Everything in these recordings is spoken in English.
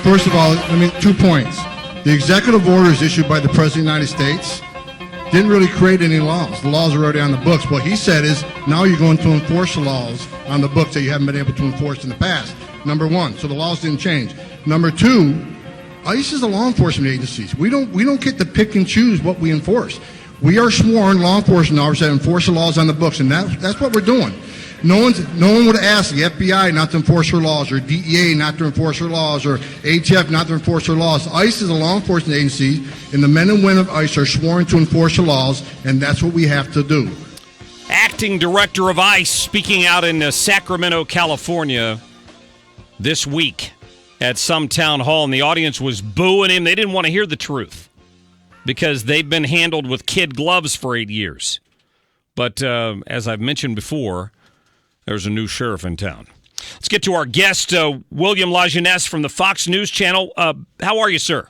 First of all, 2 points. The executive orders issued by the President of the United States didn't really create any laws. The laws are already on the books. What he said is, now you're going to enforce the laws on the books that you haven't been able to enforce in the past. Number one, so the laws didn't change. Number two, ICE is a law enforcement agency. We don't get to pick and choose what we enforce. We are sworn law enforcement officers that enforce the laws on the books, and that's what we're doing. No one would ask the FBI not to enforce their laws, or DEA not to enforce their laws, or ATF not to enforce their laws. ICE is a law enforcement agency, and the men and women of ICE are sworn to enforce the laws, and that's what we have to do. Acting Director of ICE speaking out in Sacramento, California this week at some town hall, and the audience was booing him. They didn't want to hear the truth because they've been handled with kid gloves for 8 years. But as I've mentioned before, there's a new sheriff in town. Let's get to our guest, William Jeunesse from the Fox News Channel. How are you, sir?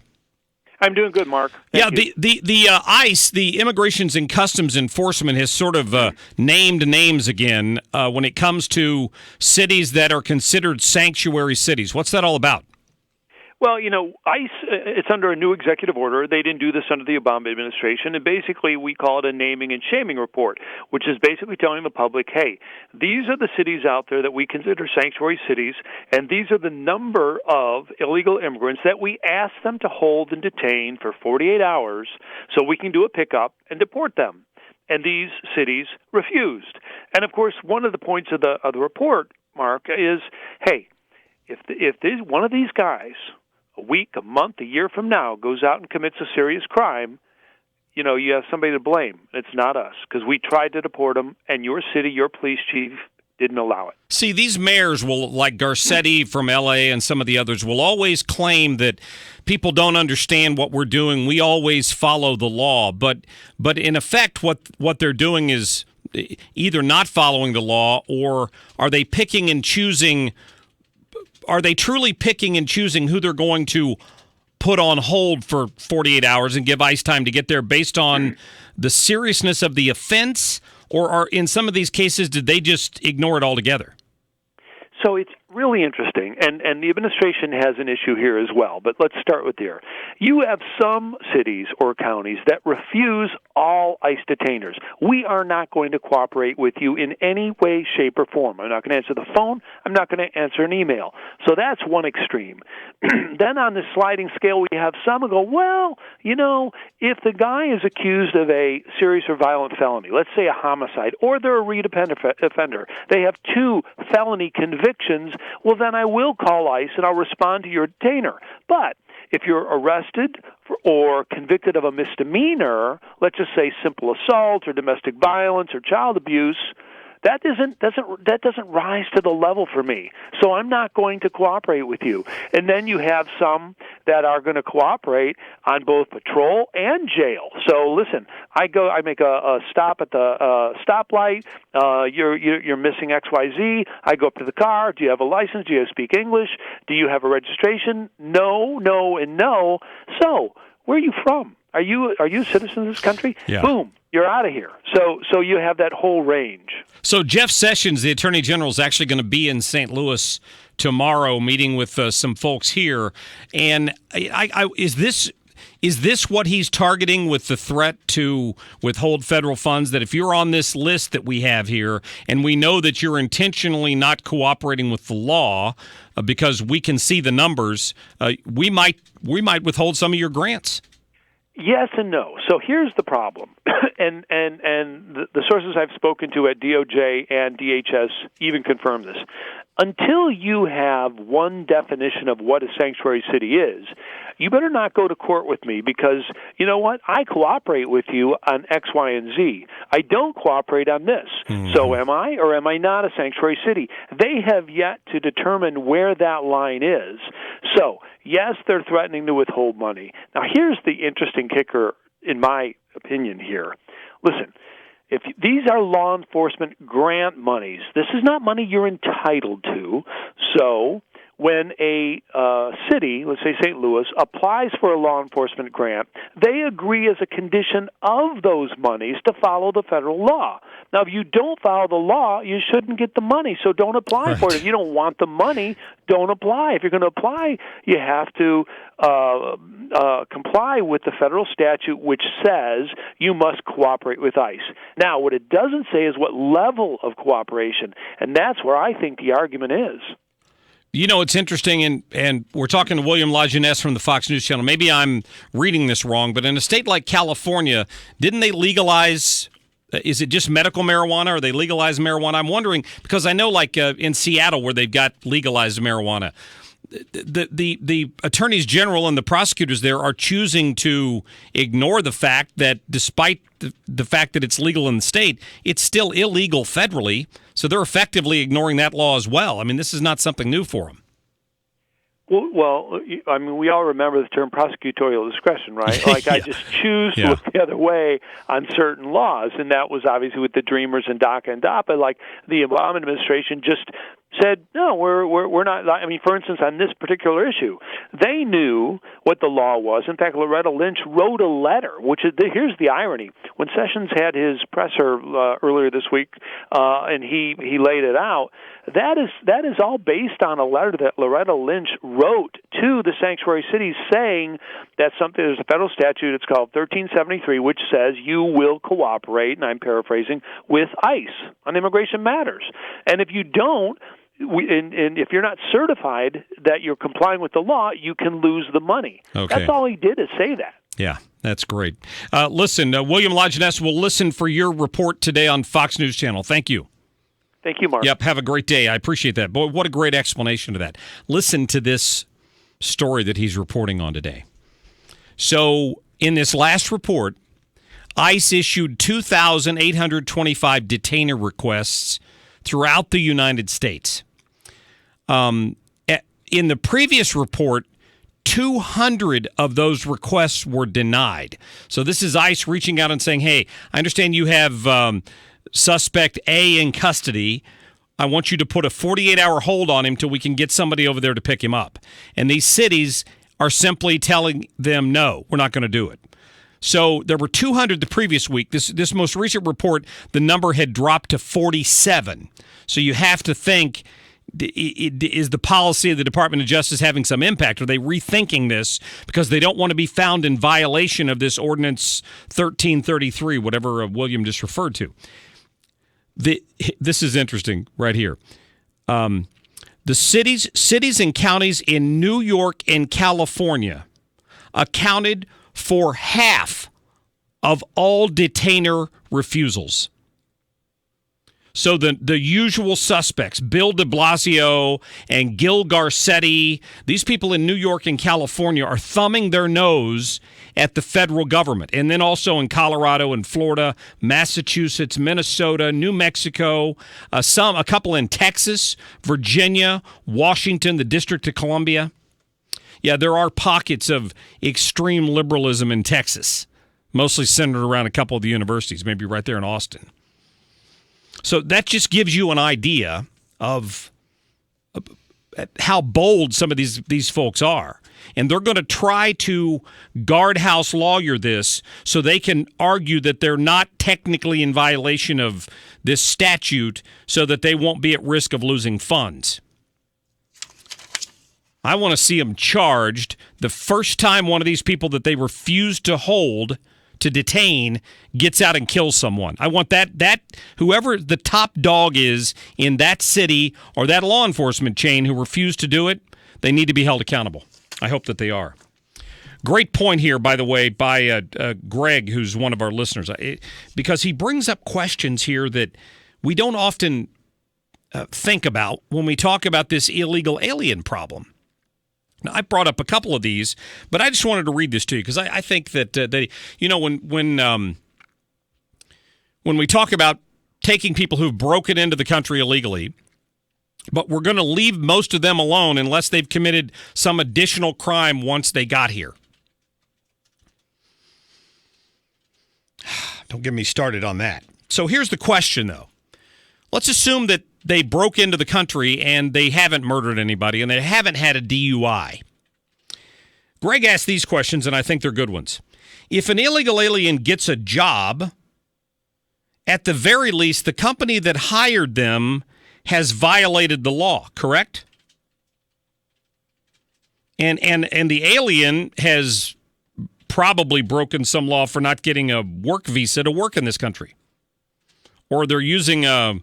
I'm doing good, Mark. Thank you. The ICE, the Immigrations and Customs Enforcement, has sort of named names again when it comes to cities that are considered sanctuary cities. What's that all about? Well, ICE, it's under a new executive order. They didn't do this under the Obama administration. And basically, we call it a naming and shaming report, which is basically telling the public, hey, these are the cities out there that we consider sanctuary cities, and these are the number of illegal immigrants that we ask them to hold and detain for 48 hours so we can do a pickup and deport them. And these cities refused. And, of course, one of the points of the report, Mark, is, hey, if one of these guys a week, a month, a year from now goes out and commits a serious crime, you have somebody to blame. It's not us, because we tried to deport him, and your city, your police chief didn't allow it. See, these mayors will, like Garcetti from L.A. and some of the others, will always claim that people don't understand what we're doing. We always follow the law. But in effect, what they're doing is either not following the law, or are they picking and choosing? Are they truly picking and choosing who they're going to put on hold for 48 hours and give ICE time to get there based on the seriousness of the offense? Or are, in some of these cases, did they just ignore it altogether? So it's really interesting, and the administration has an issue here as well, but let's start with there. You have some cities or counties that refuse all ICE detainers. We are not going to cooperate with you in any way, shape, or form. I'm not going to answer the phone. I'm not going to answer an email. So that's one extreme. Then on the sliding scale, we have some who go, well, if the guy is accused of a serious or violent felony, let's say a homicide, or they're a repeat offender, they have 2 felony convictions, well, then I will call ICE and I'll respond to your detainer. But if you're arrested or convicted of a misdemeanor, let's just say simple assault or domestic violence or child abuse, that doesn't rise to the level for me. So I'm not going to cooperate with you. And then you have some that are going to cooperate on both patrol and jail. So listen, I make a stop at the stoplight. You're missing XYZ. I go up to the car. Do you have a license? Do you speak English? Do you have a registration? No, and no. So where are you from? Are you a citizen of this country? Yeah. Boom. You're out of here. So you have that whole range. So Jeff Sessions, the Attorney General, is actually going to be in St. Louis tomorrow, meeting with some folks here. And is this what he's targeting with the threat to withhold federal funds? That if you're on this list that we have here, and we know that you're intentionally not cooperating with the law because we can see the numbers, we might withhold some of your grants. Yes and no. So here's the problem, and the sources I've spoken to at DOJ and DHS even confirm this. Until you have one definition of what a sanctuary city is, you better not go to court with me, because you know what? I cooperate with you on X, Y, and Z. I don't cooperate on this. Mm-hmm. So am I or am I not a sanctuary city? They have yet to determine where that line is. So yes, they're threatening to withhold money. Now, here's the interesting kicker, in my opinion here. Listen, if these are law enforcement grant monies, this is not money you're entitled to. So when a city, let's say St. Louis, applies for a law enforcement grant, they agree as a condition of those monies to follow the federal law. Now, if you don't follow the law, you shouldn't get the money, so don't apply for it. If you don't want the money, don't apply. If you're going to apply, you have to comply with the federal statute, which says you must cooperate with ICE. Now, what it doesn't say is what level of cooperation, and that's where I think the argument is. You know, it's interesting, and we're talking to William Jeunesse from the Fox News Channel. Maybe I'm reading this wrong, but in a state like California, didn't they legalize, is it just medical marijuana, or they legalize marijuana? I'm wondering, because I know like in Seattle where they've got legalized marijuana, the attorneys general and the prosecutors there are choosing to ignore the fact that despite the fact that it's legal in the state, it's still illegal federally. So they're effectively ignoring that law as well. I mean, this is not something new for them. Well, I mean, we all remember the term prosecutorial discretion, right? Like, I just choose to look the other way on certain laws, and that was obviously with the Dreamers and DACA and DAPA. Like, the Obama administration just said, no, we're not. I mean, for instance, on this particular issue, they knew what the law was. In fact, Loretta Lynch wrote a letter, which is, here's the irony. When Sessions had his presser earlier this week, and he laid it out, that is all based on a letter that Loretta Lynch wrote to the sanctuary cities saying that there's a federal statute, it's called 1373, which says you will cooperate, and I'm paraphrasing, with ICE on immigration matters. And if you don't, and if you're not certified that you're complying with the law, you can lose the money. Okay. That's all he did is say that. Yeah, that's great. Listen, William Jeunesse will listen for your report today on Fox News Channel. Thank you. Thank you, Mark. Yep, have a great day. I appreciate that. Boy, what a great explanation of that. Listen to this story that he's reporting on today. So, in this last report, ICE issued 2,825 detainer requests throughout the United States. In the previous report, 200 of those requests were denied. So this is ICE reaching out and saying, hey, I understand you have suspect A in custody. I want you to put a 48-hour hold on him till we can get somebody over there to pick him up. And these cities are simply telling them, no, we're not going to do it. So there were 200 the previous week. This most recent report, the number had dropped to 47. So you have to think, is the policy of the Department of Justice having some impact? Are they rethinking this because they don't want to be found in violation of this Ordinance 1333, whatever William just referred to? This is interesting right here. The cities and counties in New York and California accounted for half of all detainer refusals. So the usual suspects, Bill de Blasio and Gil Garcetti, these people in New York and California are thumbing their nose at the federal government. And then also in Colorado and Florida, Massachusetts, Minnesota, New Mexico, a couple in Texas, Virginia, Washington, the District of Columbia. Yeah, there are pockets of extreme liberalism in Texas, mostly centered around a couple of the universities, maybe right there in Austin. So that just gives you an idea of how bold some of these folks are. And they're going to try to guardhouse lawyer this so they can argue that they're not technically in violation of this statute so that they won't be at risk of losing funds. I want to see them charged the first time one of these people that they refuse to hold, to detain, gets out and kills someone. I want that whoever the top dog is in that city or that law enforcement chain who refused to do it, they need to be held accountable. I hope that they are. Great point here, by the way, by Greg, who's one of our listeners, because he brings up questions here that we don't often think about when we talk about this illegal alien problem. Now, I brought up a couple of these, but I just wanted to read this to you because I think that when we talk about taking people who've broken into the country illegally, but we're going to leave most of them alone unless they've committed some additional crime once they got here. Don't get me started on that. So here's the question, though. Let's assume that they broke into the country and they haven't murdered anybody and they haven't had a DUI. Greg asked these questions, and I think they're good ones. If an illegal alien gets a job, at the very least, the company that hired them has violated the law, correct? And the alien has probably broken some law for not getting a work visa to work in this country. Or they're using a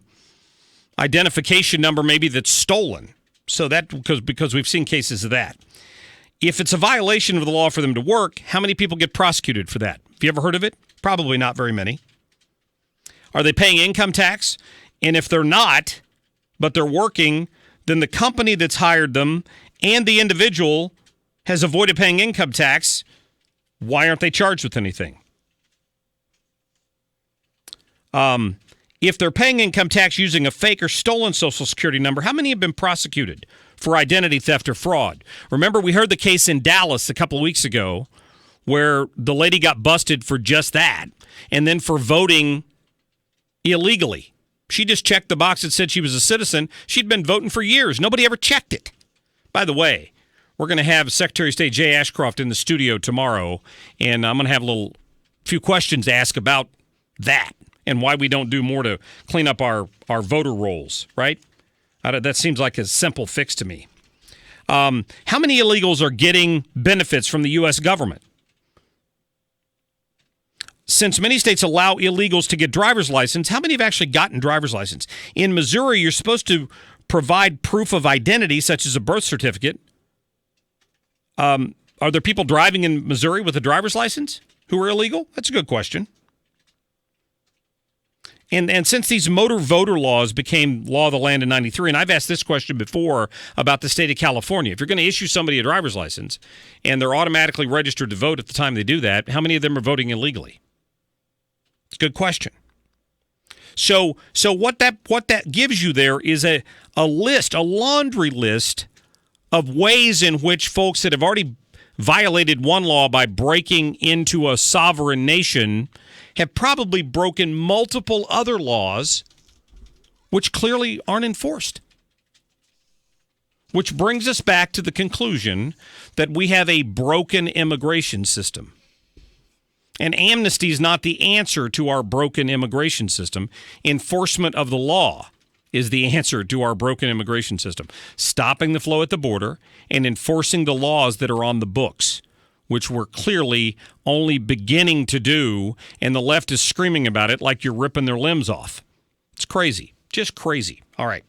identification number maybe that's stolen. So that because we've seen cases of that. If it's a violation of the law for them to work, how many people get prosecuted for that? Have you ever heard of it? Probably not very many. Are they paying income tax? And if they're not, but they're working, then the company that's hired them and the individual has avoided paying income tax. Why aren't they charged with anything? If they're paying income tax using a fake or stolen Social Security number, how many have been prosecuted for identity theft or fraud? Remember, we heard the case in Dallas a couple of weeks ago where the lady got busted for just that and then for voting illegally. She just checked the box that said she was a citizen. She'd been voting for years. Nobody ever checked it. By the way, we're going to have Secretary of State Jay Ashcroft in the studio tomorrow, and I'm going to have a few questions to ask about that and why we don't do more to clean up our voter rolls, right? That seems like a simple fix to me. How many illegals are getting benefits from the U.S. government? Since many states allow illegals to get driver's license, how many have actually gotten driver's license? In Missouri, you're supposed to provide proof of identity, such as a birth certificate. Are there people driving in Missouri with a driver's license who are illegal? That's a good question. And since these motor voter laws became law of the land in 93, and I've asked this question before about the state of California, if you're going to issue somebody a driver's license and they're automatically registered to vote at the time they do that, how many of them are voting illegally? It's a good question. So what that gives you there is a list, a laundry list of ways in which folks that have already violated one law by breaking into a sovereign nation have probably broken multiple other laws which clearly aren't enforced. Which brings us back to the conclusion that we have a broken immigration system. And amnesty is not the answer to our broken immigration system. Enforcement of the law is the answer to our broken immigration system. Stopping the flow at the border and enforcing the laws that are on the books, which we're clearly only beginning to do, and the left is screaming about it like you're ripping their limbs off. It's crazy. Just crazy. All right.